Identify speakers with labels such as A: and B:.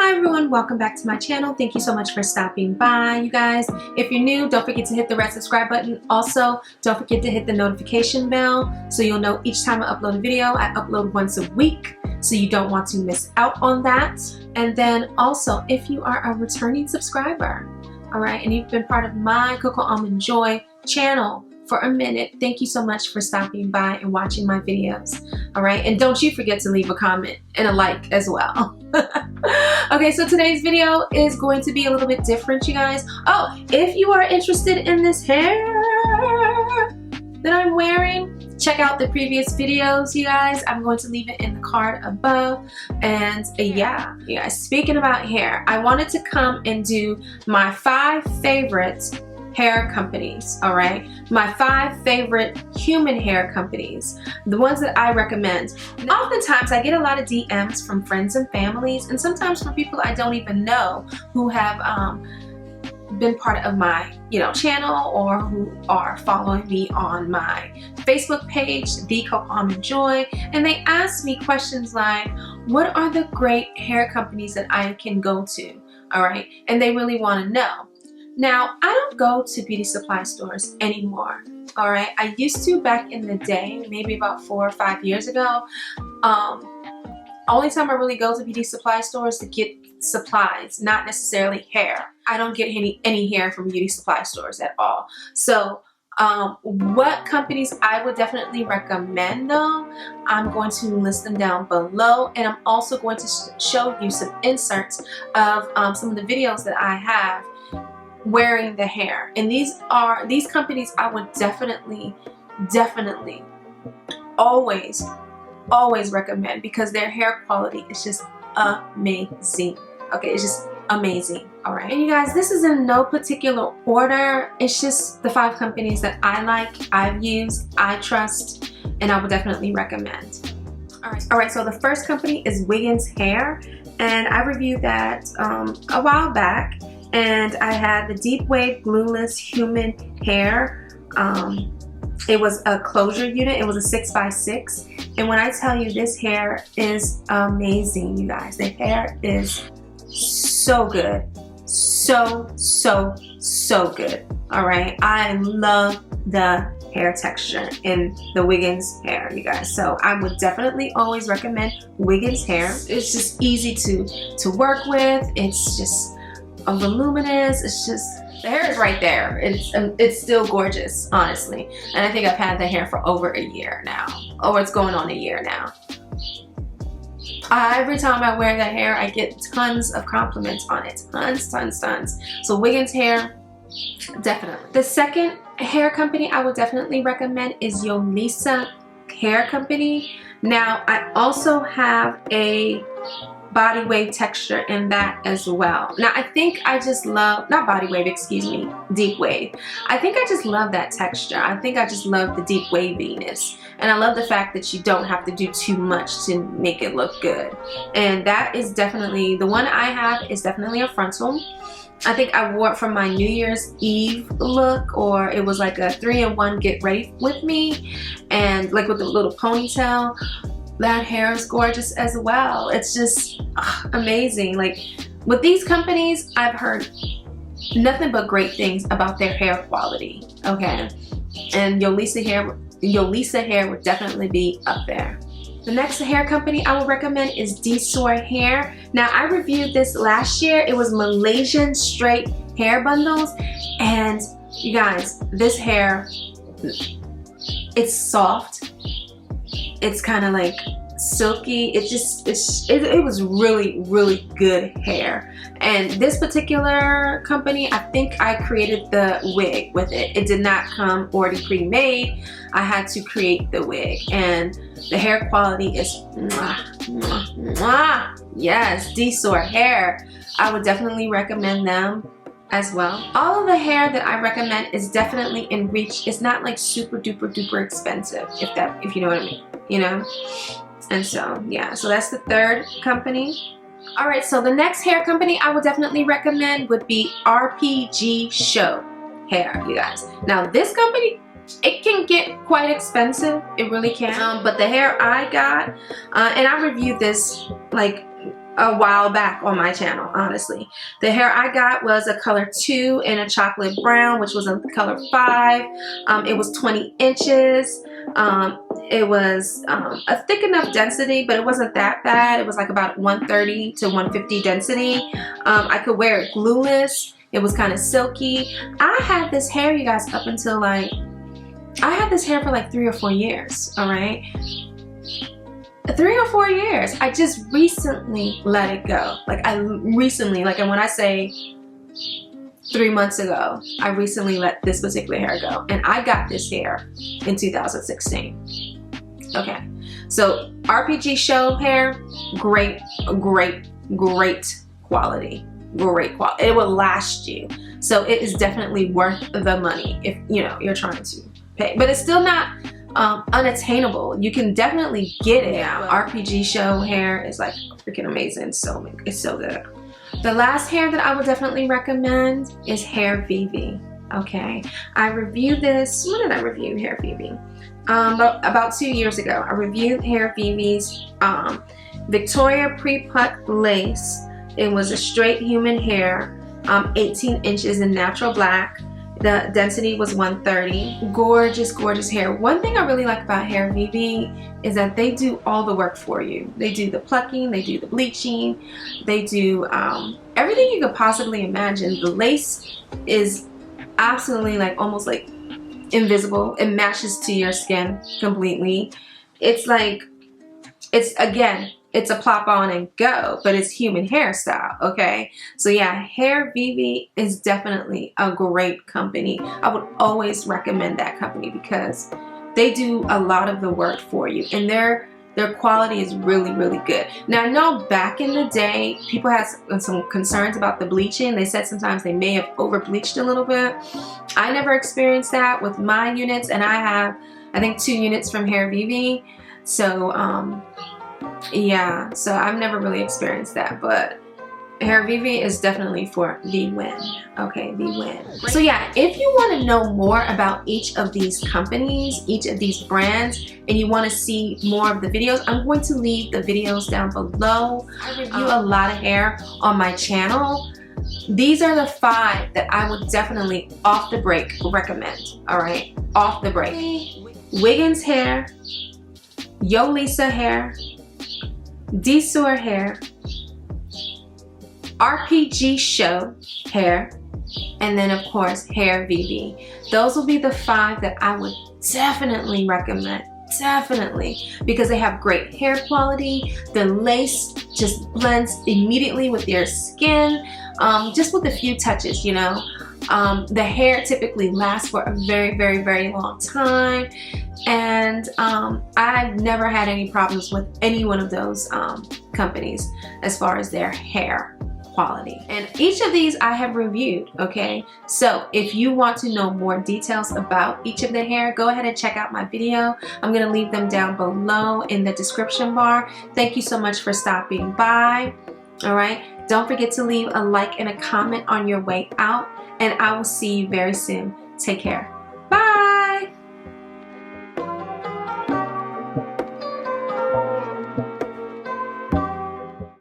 A: Hi everyone, welcome back to my channel. Thank you so much for stopping by, you guys. If you're new, don't forget to hit the red subscribe button. Also, don't forget to hit the notification bell so you'll know each time I upload a video. I upload once a week, so you don't want to miss out on that. And then also, if you are a returning subscriber, all right, and you've been part of my cocoaalmondjoy channel for a minute, thank you so much for stopping by and watching my videos. All right, and don't you forget to leave a comment and a like as well. Okay, so today's video is going to be a little bit different, you guys. Oh, if you are interested in this hair that I'm wearing, check out the previous videos, you guys. I'm going to leave it in the card above. And yeah, you guys, speaking about hair, I wanted to come and do my 5 favorite hair companies, all right? My 5 favorite human hair companies, the ones that I recommend. Oftentimes I get a lot of DMs from friends and families, and sometimes from people I don't even know who have been part of my channel, or who are following me on my Facebook page, Thecocoaalmondjoy, and they ask me questions like, what are the great hair companies that I can go to, all right? And they really want to know. Now, I don't go to beauty supply stores anymore, all right? I used to back in the day, maybe about 4 or 5 years ago. Only time I really go to beauty supply stores to get supplies, not necessarily hair. I don't get any hair from beauty supply stores at all. So what companies I would definitely recommend though, I'm going to list them down below, and I'm also going to show you some inserts of some of the videos that I have wearing the hair. And these companies I would definitely always recommend, because their hair quality is just amazing. Okay, it's just amazing. All right, and you guys, this is in no particular order. It's just the 5 companies that I like, I've used, I trust, and I would definitely recommend. All right, so the first company is Wiggins Hair, and I reviewed that a while back. And I had the deep wave glueless human hair. It was a closure unit. It was a 6x6. And when I tell you, this hair is amazing, you guys. The hair is so good. So good. All right. I love the hair texture in the Wiggins Hair, you guys. So I would definitely always recommend Wiggins Hair. It's just easy to work with. It's just voluminous. It's just, the hair is right there. It's still gorgeous, honestly. And I think I've had the hair for over a year now, or it's going on a year now. Every time I wear the hair, I get tons of compliments on it. Tons. So Wiggins Hair, definitely. The second hair company I would definitely recommend is Yolissa Hair Company. Now, I also have a body wave texture in that as well. Now, I think I just love, not body wave, excuse me, deep wave. I think I just love that texture. I think I just love the deep waviness. And I love the fact that you don't have to do too much to make it look good. And that is definitely, the one I have is definitely a frontal. I think I wore it for my New Year's Eve look, or it was like a 3-in-1 get ready with me, and like with the little ponytail. That hair is gorgeous as well. It's just amazing. Like with these companies, I've heard nothing but great things about their hair quality. Okay, and Yolissa Hair would definitely be up there. The next hair company I would recommend is DSoar Hair. Now, I reviewed this last year. It was Malaysian straight hair bundles, and you guys, this hair, it's soft. It's kind of like silky. It was really good hair. And this particular company, I think I created the wig with it. It did not come already pre-made. I had to create the wig, and the hair quality is mwah. Yes, DSoar Hair. I would definitely recommend them as well. All of the hair that I recommend is definitely in reach. It's not like super duper expensive, if you know what I mean, And so yeah, so that's the third company. All right, so the next hair company I would definitely recommend would be RPG Show Hair, you guys. Now this company, it can get quite expensive. It really can. But the hair I got, and I reviewed this like a while back on my channel, honestly. The hair I got was a color 2 in a chocolate brown, which was a color 5. It was 20 inches. It was a thick enough density, but it wasn't that bad. It was like about 130 to 150 density. I could wear it glueless. It was kind of silky. I had this hair, you guys, up until like, I had this hair for like 3 or 4 years, all right? 3 or 4 years. I just recently let it go. Like recently, like, and when I say 3 months ago, I recently let this particular hair go. And I got this hair in 2016. Okay. So RPG show hair, great quality. Great quality. It will last you. So it is definitely worth the money if, you know, you're trying to pay. But it's still not unattainable. You can definitely get it out. RPG show hair is like freaking amazing. So it's so good. The last hair that I would definitely recommend is Hair Vivi. Okay, I reviewed this. When did I review Hair Vivi? About 2 years ago. I reviewed Hair Vivi's Victoria pre-put lace. It was a straight human hair, 18 inches in natural black. The density was 130. Gorgeous, gorgeous hair. One thing I really like about Hair Vivi is that they do all the work for you. They do the plucking, they do the bleaching, they do everything you could possibly imagine. The lace is absolutely like almost like invisible. It matches to your skin completely. It's like, it's a plop on and go, but it's human hairstyle, okay? So yeah, Hair Vivi is definitely a great company. I would always recommend that company because they do a lot of the work for you, and their quality is really, really good. Now, I know back in the day, people had some concerns about the bleaching. They said sometimes they may have over bleached a little bit. I never experienced that with my units, and I have, I think, 2 units from Hair Vivi. So, yeah, so I've never really experienced that, but Hair Vivi is definitely for the win. Okay, the win. So yeah, if you want to know more about each of these companies, each of these brands, and you want to see more of the videos, I'm going to leave the videos down below. I review a lot of hair on my channel. These are the 5 that I would definitely off the break recommend. All right, off the break. Wiggins Hair, Yolissa Hair, DSoar Hair, RPG show hair, and then of course Hair Vivi. Those will be the 5 that I would definitely recommend. Definitely, because they have great hair quality. The lace just blends immediately with your skin, just with a few touches, you know. The hair typically lasts for a very, very, very long time, and I've never had any problems with any one of those companies as far as their hair quality. And each of these I have reviewed, okay? So if you want to know more details about each of the hair, go ahead and check out my video. I'm gonna leave them down below in the description bar. Thank you so much for stopping by, all right? Don't forget to leave a like and a comment on your way out, and I will see you very soon. Take care.